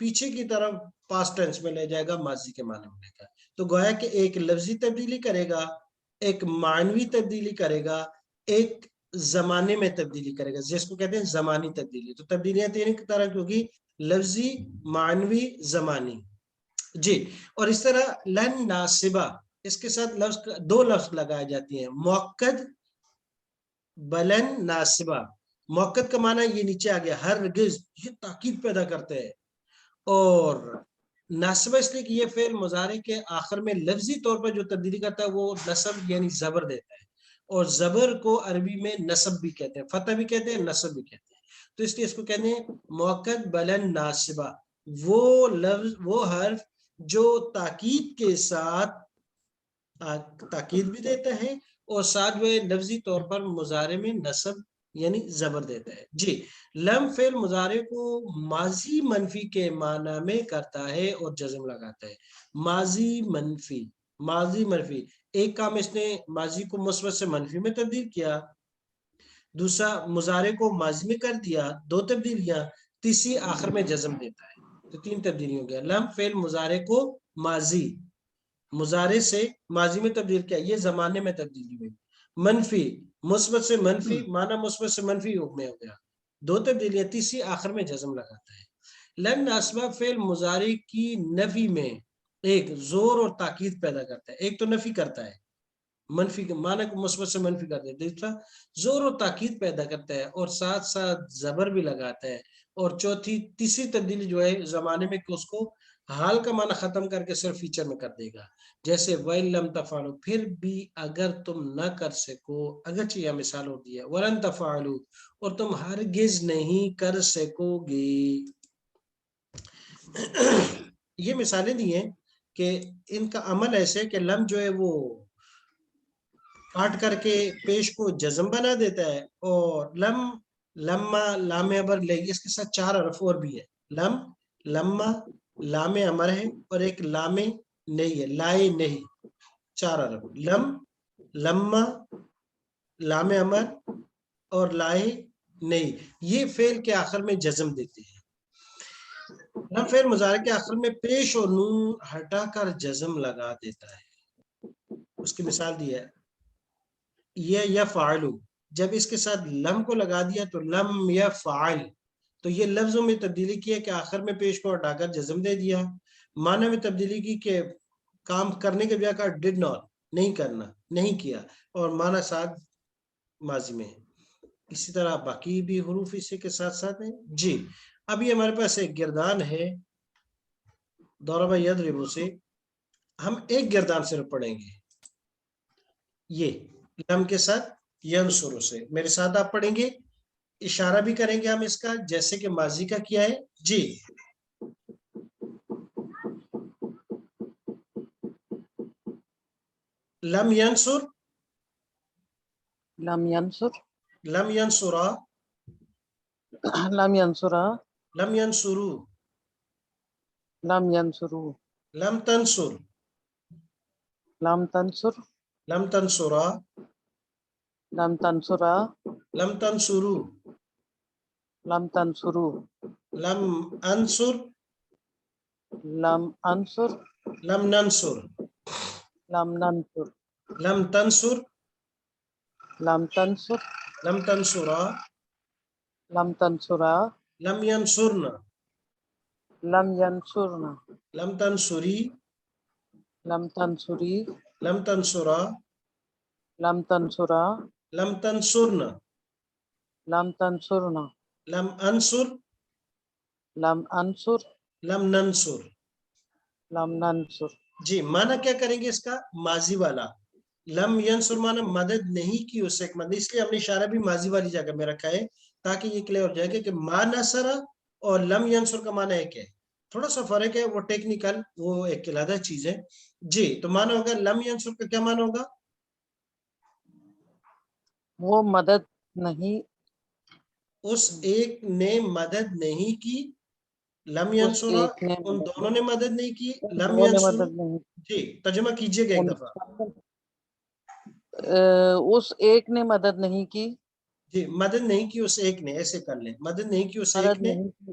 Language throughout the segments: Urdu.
پیچھے کی طرف پاسٹ ٹینس میں لے جائے گا، ماضی کے معنی میں لے گا. تو گویا کہ ایک لفظی تبدیلی کرے گا، ایک معنوی تبدیلی کرے گا، ایک زمانے میں تبدیلی کرے گا، جس کو کہتے ہیں زمانی تبدیلی. تو تبدیلیاں تین طرح کی ہوگی، لفظی، معنوی، زمانی. جی. اور اس طرح لن ناسبہ، اس کے ساتھ دو لفظ لگائے جاتی ہیں، موقد بلن ناسبہ. موقد کا معنی یہ نیچے آ گیا، ہرگز، یہ تاکید پیدا کرتے ہیں. اور ناسبہ اس لیے کہ یہ فعل مضارع کے آخر میں لفظی طور پر جو تبدیلی کرتا ہے وہ نصب یعنی زبر دیتا ہے، اور زبر کو عربی میں نصب بھی کہتے ہیں، فتح بھی کہتے ہیں، نصب بھی کہتے ہیں. تو اس لیے اس کو کہتے ہیں موقد بلن ناسبہ، وہ لفظ، وہ حرف جو تاکید کے ساتھ تاکید بھی دیتا ہے اور ساتھ وہ لفظی طور پر مضارع میں نصب یعنی زبر دیتا ہے. جی. لم فعل مضارع کو ماضی منفی کے معنی میں کرتا ہے اور جزم لگاتا ہے. ماضی منفی، ماضی منفی، ایک کام اس نے ماضی کو مثبت سے منفی میں تبدیل کیا، دوسرا مضارع کو ماضی میں کر دیا، دو تبدیلیاں، تیسری آخر میں جزم دیتا ہے. تو تین تبدیلی ہو گیا. لم فعل مضارع کو ماضی، مضارع سے ماضی میں تبدیل کیا، یہ زمانے میں تبدیلی ہوئی. منفی، مثبت سے منفی، معنی مثبت سے منفی میں ہو گیا، دو تبدیلیاں، تیسری آخر میں جزم لگاتا ہے. لن ناسبہ فعل مضارع کی نفی میں ایک زور اور تاکید پیدا کرتا ہے. ایک تو نفی کرتا ہے، منفی کے معنی کو مثبت سے منفی کر دیتا ہے، دوسرا زور اور تاکید پیدا کرتا ہے اور ساتھ ساتھ زبر بھی لگاتا ہے. اور تیسری تبدیلی جو ہے زمانے میں کہ اس کو حال کا معنی ختم کر کے صرف فیچر میں کر دے گا. جیسے وَإِن لَمْ تَفْعَلُوا، پھر بھی اگر تم نہ کر سکو، اگرچہ یہ مثال ہوتی ہے، وَلَن تَفْعَلُوا، اور تم ہرگز نہیں کر سکو گے. یہ مثالیں دی ہیں کہ ان کا عمل ایسے کہ لم جو ہے وہ کاٹ کر کے پیش کو جزم بنا دیتا ہے، اور لم، لما، لام امر لے، اس کے ساتھ چار حرف اور بھی ہے، لم، لما، لام امر ہے، اور ایک لام نہیں ہے، لائے نہیں، چار حرف، لم، لما، لام امر اور لائے نہیں، یہ فعل کے آخر میں جزم دیتے ہیں. لم فعل مضارع کے آخر میں پیش اور نون ہٹا کر جزم لگا دیتا ہے. اس کی مثال دی ہے، یہ یفعلو، جب اس کے ساتھ لم کو لگا دیا تو لم یفعل، تو یہ لفظوں میں تبدیلی کی ہے کہ آخر میں پیش کو ہٹا کر جزم دے دیا. معنی میں تبدیلی کی کہ کام کرنے کے بجائے کہا ڈڈ ناٹ، نہیں کرنا، نہیں کیا، اور معنی ساتھ ماضی میں ہے. اسی طرح باقی بھی حروف اسی کے ساتھ ساتھ ہیں. جی. ابھی ہمارے پاس ایک گردان ہے ضرب یضرب سے، ہم ایک گردان صرف پڑھیں گے، یہ لم کے ساتھ ینصر سے. میرے ساتھ آپ پڑھیں گے، اشارہ بھی کریں گے ہم اس کا جیسے کہ ماضی کا کیا ہے. جی. لم ینصر، لم ینصر، لم ینصرا، لم ینصرا، لم ینصرو، لم ینصرو، لم تنصر، لم تنصر، لم تنصرا، لم تنصرا، لم تنصرو، لم تنصرو، لم انصر، لم انصر، لم ننصر، لم ننصر، لم تنصر، لم تنصر، لم تنصرا، لم تنصرا، لم ینصرنا، لم ینصرنا، لم تنصری، لم تنصری، لم تنصرا، لم تنصرا، لم تنصرنا، لم تنصرنا، لم انصر، لم انصر، لم ننصر. لم ننصر. جی. معنی کیا کریں گے اس کا؟ ماضی والا. لم ینصر معنی مدد نہیں کی اس سے ایک مدد، اس لیے ہم نے اشارہ بھی ماضی والی جگہ میں رکھا ہے تاکہ یہ کلیئر ہو جائے گا کہ ما نصر اور لم ینصر کا معنی ایک ہے، تھوڑا سا فرق ہے، وہ ٹیکنیکل، وہ ایک علیحدہ چیز ہے. جی. تو معنی ہوگا لم ینصر کا کیا معنی ہوگا؟ وہ مدد نہیں، اس ایک نے مدد نہیں کی، لم اس ینصرا، ایک نے ان مدد دونوں نے مدد نہیں کی، نہیں، لم دونوں نے ینصرو. مدد نہیں، جی. ترجمہ کیجئے گا ایک دفعہ. اس ایک نے مدد نہیں کی، جی. مدد نہیں کی اس ایک نے، ایسے کر لیں، مدد نہیں کی اس ایک مدد نے، نہیں کی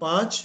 5,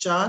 4,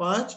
5,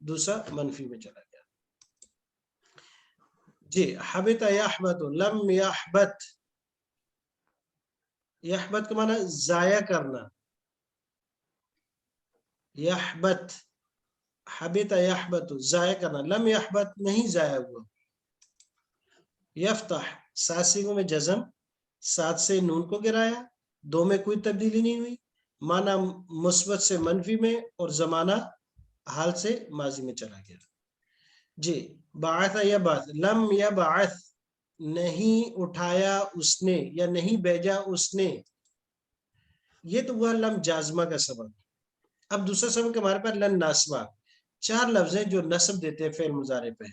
دوسرا منفی میں چلا گیا. جی حبت یحبت لم یحبت. یحبت کا معنی ضائع کرنا. یحبت حبت یحبت ضائع کرنا. لم یحبت نہیں ضائع ہوا. یفتح سات سیغوں میں جزم, سات سے نون کو گرایا, دو میں کوئی تبدیلی نہیں ہوئی, معنی مثبت سے منفی میں اور زمانہ حال سے ماضی میں چلا گیا. جی بعث یبعث لم یبعث نہیں اٹھایا اس نے یا نہیں بھیجا اس نے. یہ تو ہوا لم جازمہ کا سبب. اب دوسرا سبب کہ ہمارے پاس لن ناسبہ, چار لفظ ہیں جو نصب دیتے ہیں فعل مضارع پہ.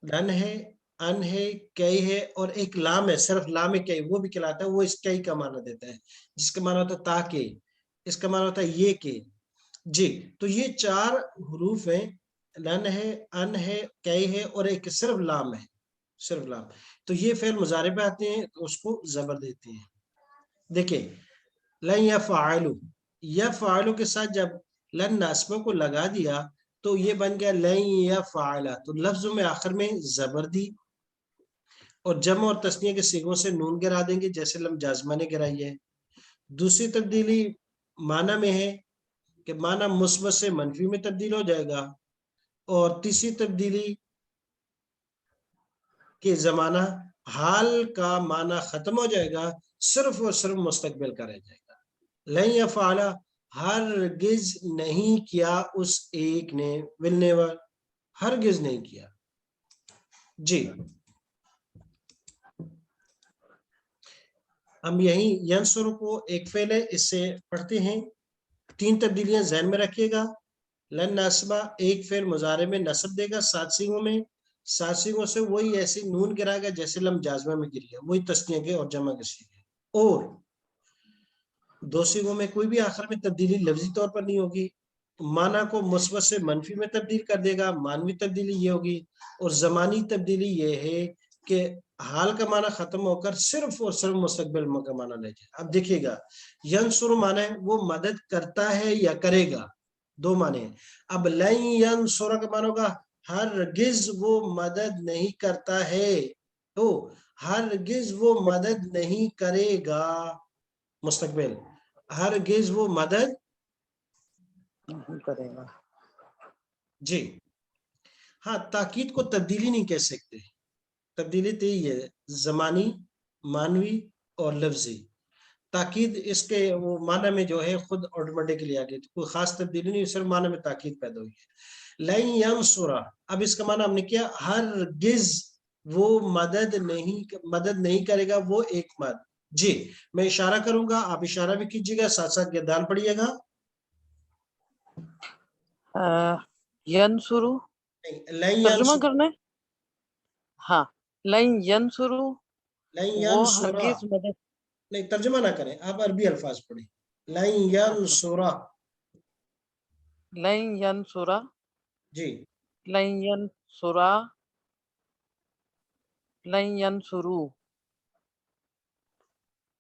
لن ہے, ان ہے, کئی ہے, اور ایک لام ہے, صرف لام کئی, وہ بھی کہلاتا ہے, وہ اس کئی کا معنی دیتا ہے, جس کا معنی ہوتا ہے تاکہ, اس کا معنی ہوتا ہے یہ کہ. جی تو یہ چار حروف ہیں, لن ہے, ان ہے, کئی ہے, اور ایک صرف لام ہے, صرف لام. تو یہ فعل مضارع پہ آتے ہیں تو اس کو زبر دیتے ہیں. دیکھیں لن یفعلوا, یفعلوا کے ساتھ جب لن ناسبہ کو لگا دیا تو یہ بن گیا لن یفعل, تو لفظوں میں آخر میں زبر دی, اور جمع اور تثنیہ کے صیغوں سے نون گرا دیں گے جیسے لم جازمہ نے گرائی ہے. دوسری تبدیلی معنی میں ہے کہ معنی مثبت سے منفی میں تبدیل ہو جائے گا, اور تیسری تبدیلی کہ زمانہ حال کا معنی ختم ہو جائے گا, صرف اور صرف مستقبل کا رہ جائے گا. لن یفعل ہرگز نہیں کیا اس ایک نے, will never ہرگز نہیں کیا. جی ہم یہیں ینصر کو ایک فعل ہے, اس سے پڑھتے ہیں. تین تبدیلیاں ذہن میں رکھیے گا. لن ناسبہ ایک فعل مضارع میں نصب دے گا سات سیغوں میں, سات سیغوں سے وہی ایسے نون گرائے گا جیسے لم جازمہ میں گر گیا, وہی تثنیہ کے اور جمع کے صیغے. اور دو سیغوں میں کوئی بھی آخر میں تبدیلی لفظی طور پر نہیں ہوگی, معنی کو مثبت سے منفی میں تبدیل کر دے گا, معنوی تبدیلی یہ ہوگی, اور زمانی تبدیلی یہ ہے کہ حال کا معنی ختم ہو کر صرف اور صرف مستقبل کا معنی لے جائے. اب دیکھیے گا ینصر معنی ہے وہ مدد کرتا ہے یا کرے گا, دو معنی ہیں. اب لن ینصر کا معنی ہوگا ہرگز وہ مدد نہیں کرتا ہے, تو ہرگز وہ مدد نہیں کرے گا, مستقبل ہرگز وہ مدد نہیں کرے گا. جی ہاں تاکید کو تبدیلی نہیں کہہ سکتے, تبدیلی تو یہی ہے زمانی, معنوی اور لفظی. تاکید اس کے وہ معنی میں جو ہے خود آٹومیٹکلی آ گئی, تو کوئی خاص تبدیلی نہیں, صرف معنی میں تاکید پیدا ہوئی ہے. لن ینصر, اب اس کا معنی ہم نے کیا ہرگز وہ مدد نہیں کرے گا, وہ ایک مد. جی میں اشارہ کروں گا, آپ اشارہ بھی کیجیے گا, ساتھ ساتھ گردان پڑھیے گا. ینصرو لن ترجمہ ینصر, کرنا ہے. ہاں لن ینصرو لن وہ ینصر, ہرگز مدد, نہیں ترجمہ نہ کریں, آپ عربی الفاظ پڑھیں. لن ینصر, لن ینصرا, جی لن ینصرا, لن ینصرو,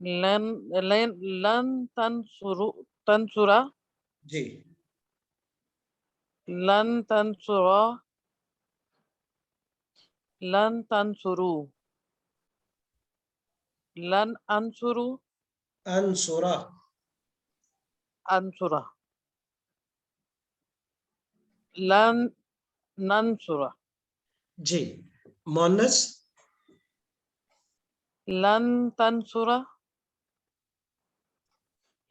لن تنصرا, جی لن تنصرا, لن تنصرو, لن انصرو, انصر, انصرا, لن ننصرا, جی مؤنث لن تنصرا,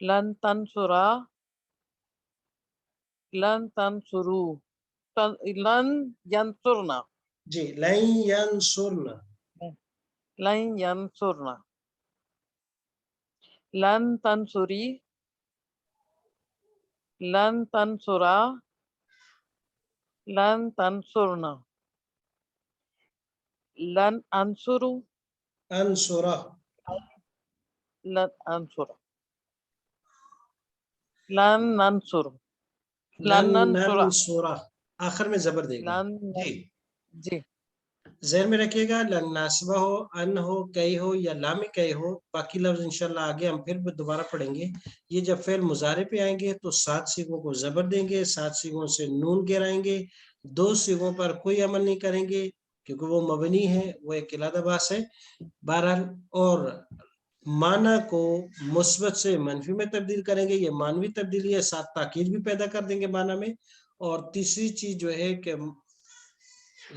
لن تنصرا, لن تنصرو, لن ینصرنا, جی لن ینصرنا, لن ینصرنا, لن تنصری, لن تنصرا, لن تنصرنا, لن انصرو, انصر, لن انصر, لن ننصر, لن لن ننصر, ننصر, آخر میں زبر دے گا. لن جی جی ذہن میں رکھیے گا، لن ناسبہ ہو، ان ہو، کئی ہو یا لام کئی ہو، باقی لفظ انشاءاللہ آگے ہم پھر دوبارہ پڑھیں گے. یہ جب فعل مضارع پہ آئیں گے تو 7 صیغوں کو زبر دیں گے، 7 صیغوں سے نون گرائیں گے، 2 صیغوں پر کوئی عمل نہیں کریں گے کیونکہ وہ مبنی ہے، وہ ایک علادہ باس ہے. بہرحال اور معنی کو مثبت سے منفی میں تبدیل کریں گے، یہ معنوی تبدیلی ہے، ساتھ تاکید بھی پیدا کر دیں گے معنی میں. اور تیسری چیز جو ہے کہ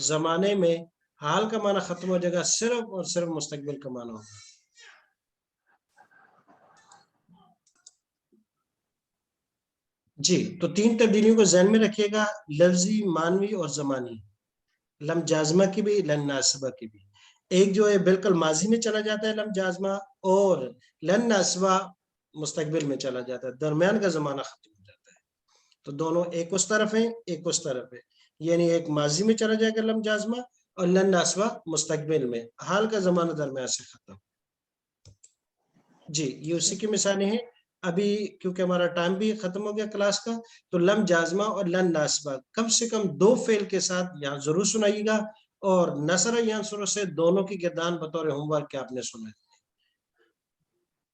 زمانے میں حال کا معنی ختم ہو جائے گا، صرف اور صرف مستقبل کا معنی ہوگا. جی تو 3 تبدیلیوں کو ذہن میں رکھیے گا، لفظی، معنوی اور زمانی، لم جازمہ کی بھی، لن ناسبہ کی بھی. ایک جو ہے بالکل ماضی میں چلا جاتا ہے لم جازمہ، اور لن ناسبہ مستقبل میں چلا جاتا ہے، درمیان کا زمانہ ختم ہو جاتا ہے. تو دونوں ایک اس طرف ہیں، ایک اس طرف ہے، یعنی ایک ماضی میں چلا جائے گا لم جازمہ، اور لن ناسبہ مستقبل میں، حال کا زمانہ درمیان سے ختم. جی یہ اسی کی مثالیں ہیں. ابھی کیونکہ ہمارا ٹائم بھی ختم ہو گیا کلاس کا، تو لم جازمہ اور لن ناسبہ کم سے کم 2 فعل کے ساتھ یہاں ضرور سنائیے گا، اور نصر ینصر سے دونوں کی گردان بطور ہوم ورک کے آپ نے سنا.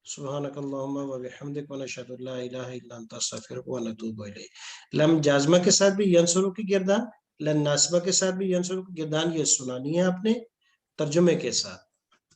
سبحانک اللہم و بحمدک و نشہد ان لا الہ الا انت نستغفرک و نتوب الیک. لم جازمہ کے ساتھ بھی ینصر کی گردان، لن ناسبہ کے ساتھ بھی ینصر کی گردان یہ سنانی ہے آپ نے ترجمے کے ساتھ.